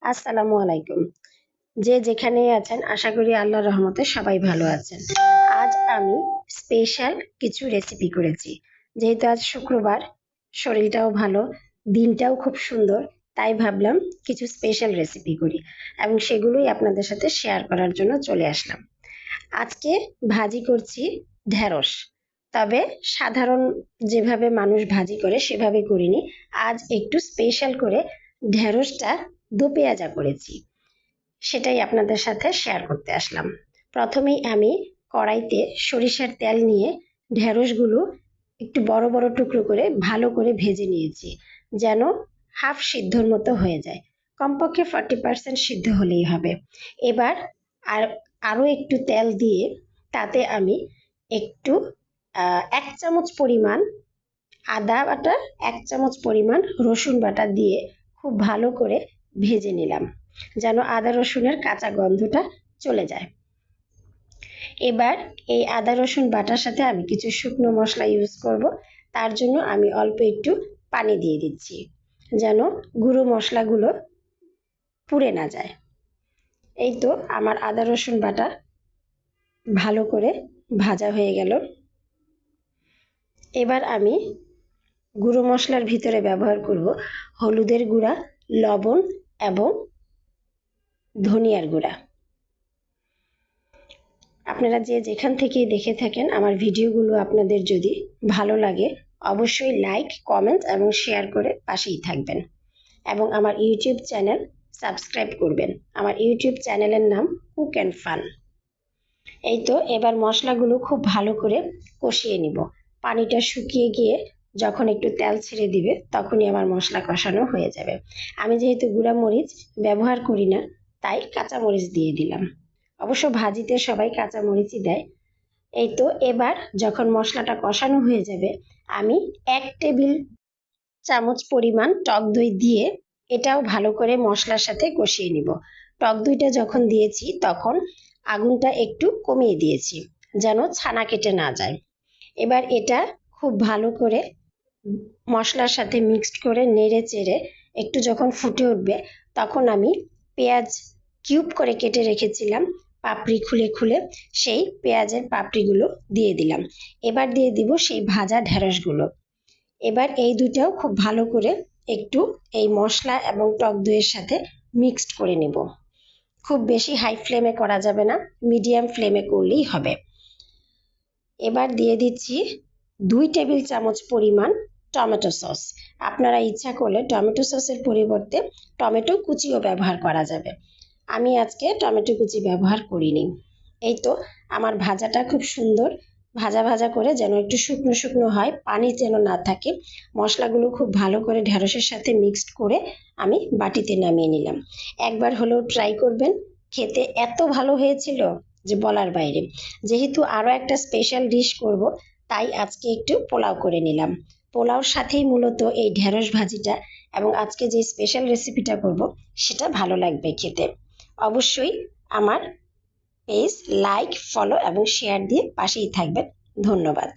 আসসালামু আলাইকুম। যে যেখানেই আছেন আশা করি আল্লাহর রহমতে সবাই ভালো আছেন। আজ আমি স্পেশাল কিছু রেসিপি করেছি। যেহেতু আজ শুক্রবার, শরীরটাও ভালো, দিনটাও খুব সুন্দর, তাই ভাবলাম কিছু স্পেশাল রেসিপি করি এবং সেগুলোই আপনাদের সাথে শেয়ার করার জন্য চলে আসলাম। আজকে ভাজি করছি ঢেঁড়স। তবে সাধারণ যেভাবে মানুষ ভাজি করে সেভাবে করিনি। আজ একটু স্পেশাল করে ঢেঁড়সটা দো পেঁয়াজা করেছি। সেটাই আপনাদের সাথে শেয়ার করতে আসলাম। প্রথমেই আমি কড়াইতে সরিষার তেল নিয়ে ঢেঁড়সগুলো একটু বড় বড় টুকরো করে ভালো করে ভেজে নিয়েছি, যেন হাফ সিদ্ধর মতো হয়ে যায়। কমপক্ষে 40% সিদ্ধ হলেই হবে। এবার আর আরও একটু তেল দিয়ে তাতে আমি একটু 1 চামচ পরিমাণ আদা বাটা, 1 চামচ পরিমাণ রসুন বাটা দিয়ে খুব ভালো করে ভেজে নিলাম, যেন আদা রসুনের কাঁচা গন্ধটা চলে যায়। এবার এই আদা রসুন বাটার সাথে আমি কিছু শুকনো মশলা ইউজ করব। তার জন্য আমি অল্প একটু পানি দিয়ে দিচ্ছি, যেন গুঁড়ো মশলাগুলো পুড়ে না যায়। এই তো আমার আদা রসুন বাটা ভালো করে ভাজা হয়ে গেল। এবার আমি গুঁড়ো মশলার ভিতরে ব্যবহার করব হলুদের গুঁড়া, লবণ এবং ধনিয়ার গুঁড়া। আপনারা যে যেখান থেকেই দেখে থাকেন আমার ভিডিওগুলো আপনাদের যদি ভালো লাগে অবশ্যই লাইক, কমেন্ট এবং শেয়ার করে পাশেই থাকবেন এবং আমার ইউটিউব চ্যানেল সাবস্ক্রাইব করবেন। আমার ইউটিউব চ্যানেলের নাম কুক অ্যান্ড ফান। এই তো এবার মশলাগুলো খুব ভালো করে কষিয়ে নিব। পানিটা শুকিয়ে গিয়ে যখন একটু তেল ছেড়ে দিবে তখনই আমার মশলা কষানো হয়ে যাবে। আমি যেহেতু গুঁড়া মরিচ ব্যবহার করি না, তাই কাঁচা মরিচ দিয়ে দিলাম। অবশ্য ভাজিতে সবাই কাঁচা মরিচই দেয়। এই তো এবার যখন মশলাটা কষানো হয়ে যাবে আমি 1 টেবিল চামচ পরিমাণ টক দই দিয়ে এটাও ভালো করে মশলার সাথে কষিয়ে নিব। টক দইটা যখন দিয়েছি তখন আগুনটা একটু কমিয়ে দিয়েছি, যেন ছানা কেটে না যায়। এবার এটা খুব ভালো করে মশলার সাথে মিক্সড করে নেড়ে চেড়ে একটু যখন ফুটে উঠবে তখন আমি পেঁয়াজ কিউব করে কেটে রেখেছিলাম, পাপড়ি খুলে খুলে সেই পেঁয়াজের পাপড়িগুলো দিয়ে দিলাম। এবার দিয়ে দিব সেই ভাজা ঢেঁড়সগুলো। এবার এই দুটাও খুব ভালো করে একটু এই মশলা এবং টক দইয়ের সাথে মিক্সড করে নেব। খুব বেশি হাই ফ্লেমে করা যাবে না, মিডিয়াম ফ্লেমে করলেই হবে। এবার দিয়ে দিচ্ছি 2 টেবিল চামচ পরিমাণ টমেটো সস। আপনারা ইচ্ছা করলে টমেটো সসের পরিবর্তে টমেটো কুচিও ব্যবহার করা যাবে। আমি আজকে টমেটো কুচি ব্যবহার করিনি। এই তো আমার ভাজাটা খুব সুন্দর ভাজা ভাজা করে যেন একটু শুকনো শুকনো হয়, পানি যেন না থাকে। মশলাগুলো খুব ভালো করে ঢেঁড়সের সাথে মিক্সড করে আমি বাটিতে নামিয়ে নিলাম। একবার হলেও ট্রাই করবেন, খেতে এত ভালো হয়েছিল যে বলার বাইরে। যেহেতু আরও একটা স্পেশাল ডিশ করব, তাই আজকে একটু পোলাও করে নিলাম। পোলাওর সাথেই মূলত এই ঢেঁড়স ভাজিটা এবং আজকে যে স্পেশাল রেসিপিটা করব সেটা ভালো লাগবে খেতে। অবশ্যই আমার পেজ লাইক, ফলো এবং শেয়ার দিয়ে পাশেই থাকবেন। ধন্যবাদ।